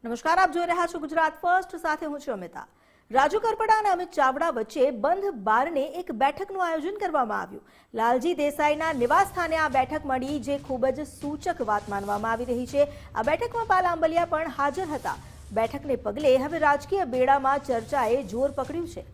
નમસ્કાર, આપ જોઈ રહ્યા છો ગુજરાત ફર્સ્ટ, સાથે હું છું અમિતા। રાજુ કરપડા અને અમિત ચાવડા વચ્ચે બંધ બારણે એક બેઠકનું આયોજન કરવામાં આવ્યું। લાલજી દેસાઈના નિવાસ સ્થાને આ બેઠક મળી, જે ખૂબ જ સૂચક વાત માનવામાં આવી રહી છે। આ બેઠકમાં પાલ આંબલિયા પણ હાજર હતા। બેઠકને પગલે હવે રાજકીય બેડામાં ચર્ચાએ જોર પકડ્યું છે।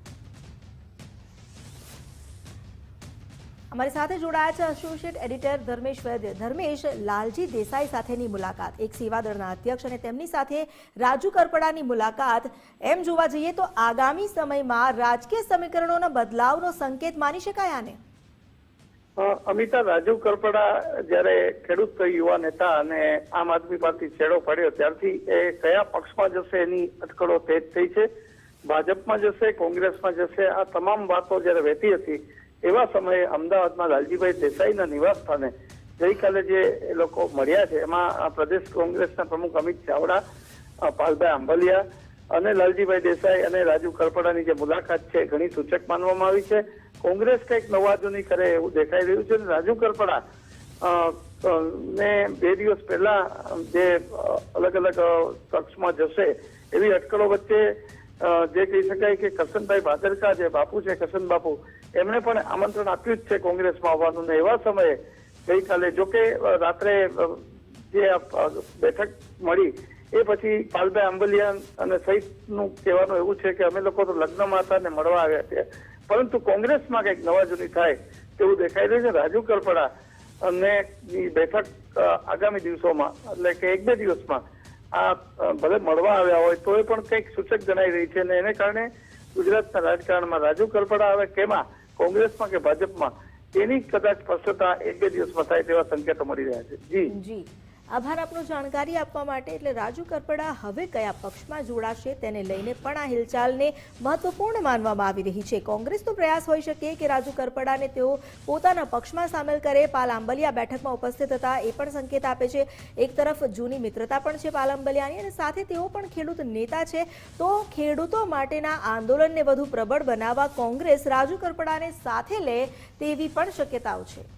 हमारी साथे जोड़ाया है एसोसिएट एडिटर धर्मेश वैद्य। धर्मेश, लालजी देसाई साथेनी मुलाकात, एक सेवादळना अध्यक्ष अने तेमनी साथे राजू करपडानी मुलाकात, एम जोवा जईए तो आगामी समयमां राजकीय समीकरणोना बदलावनो संकेत मानी शकाय आने? अमिता, राजू करपड़ा जયારે ખેડૂત યુવા નેતા અને આમ આદમી પાર્ટી છેડો પડ્યો ત્યારથી એ કયા પક્ષમાં જશે એની અટકળો તેજ થઈ છે। ભાજપમાં જશે, કોંગ્રેસમાં જશે, આ તમામ વાતો જયારે વહેતી હતી એવા સમયે અમદાવાદમાં લાલજીભાઈ દેસાઈના નિવાસ સ્થાને ગઈકાલે જે લોકો મળ્યા છે એમાં પ્રદેશ કોંગ્રેસના પ્રમુખ અમિત ચાવડા, પાલભાઈ આંબલિયા અને લાલજીભાઈ દેસાઈ અને રાજુ કરપડાની જે મુલાકાત છે ઘણી સૂચક માનવામાં આવી છે। કોંગ્રેસ કંઈક નવાજૂની કરે એવું દેખાઈ રહ્યું છે। રાજુ કરપડા ને 2 દિવસ પહેલા જે અલગ અલગ પક્ષમાં જશે એવી અટકળો વચ્ચે જે કહી શકાય કે કરશનભાઈ ભાદરકા જે બાપુ છે, કરશન બાપુ, એમણે પણ આમંત્રણ આપ્યું જ છે કોંગ્રેસમાં આવવાનું। ને એવા સમયે ગઈકાલે જોકે રાત્રે જે બેઠક મળી એ પછી પાલભાઈ આંબલિયા અને સહિતનું કહેવાનું એવું છે કે અમે લોકો તો લગ્નમાં હતા ને મળવા આવ્યા છે, પરંતુ કોંગ્રેસમાં કંઈક નવાજૂની થાય તેવું દેખાઈ રહ્યું છે। રાજુ કરપડા અને બેઠક આગામી દિવસોમાં એટલે કે 1-2 દિવસમાં આ ભલે મળવા આવ્યા હોય તો એ પણ કંઈક સૂચક જણાઈ રહી છે। અને એને કારણે ગુજરાતના રાજકારણમાં રાજુ કરપડા હવે કેમાં, કોંગ્રેસમાં કે ભાજપમાં, એની કદાચ સ્પષ્ટતા 1-2 દિવસમાં થાય તેવા સંકેતો મળી રહ્યા છે। જી, આભાર આપનો જાણકારી આપવા માટે। એટલે રાજુ કરપડા હવે કયા પક્ષમાં જોડાશે તેને લઈને પણ આ હિલચાલને મહત્વપૂર્ણ માનવામાં આવી રહી છે। કોંગ્રેસનો પ્રયાસ હોઈ શકે કે રાજુ કરપડાને તેઓ પોતાના પક્ષમાં સામેલ કરે। પાલ આંબલિયા બેઠકમાં ઉપસ્થિત હતા એ પણ સંકેત આપે છે। એક તરફ જૂની મિત્રતા પણ છે પાલ આંબલિયાની અને સાથે તેઓ પણ ખેડૂત નેતા છે, તો ખેડૂતો માટેના આંદોલનને વધુ પ્રબળ બનાવવા કોંગ્રેસ રાજુ કરપડાને સાથે લે તેવી પણ શક્યતાઓ છે।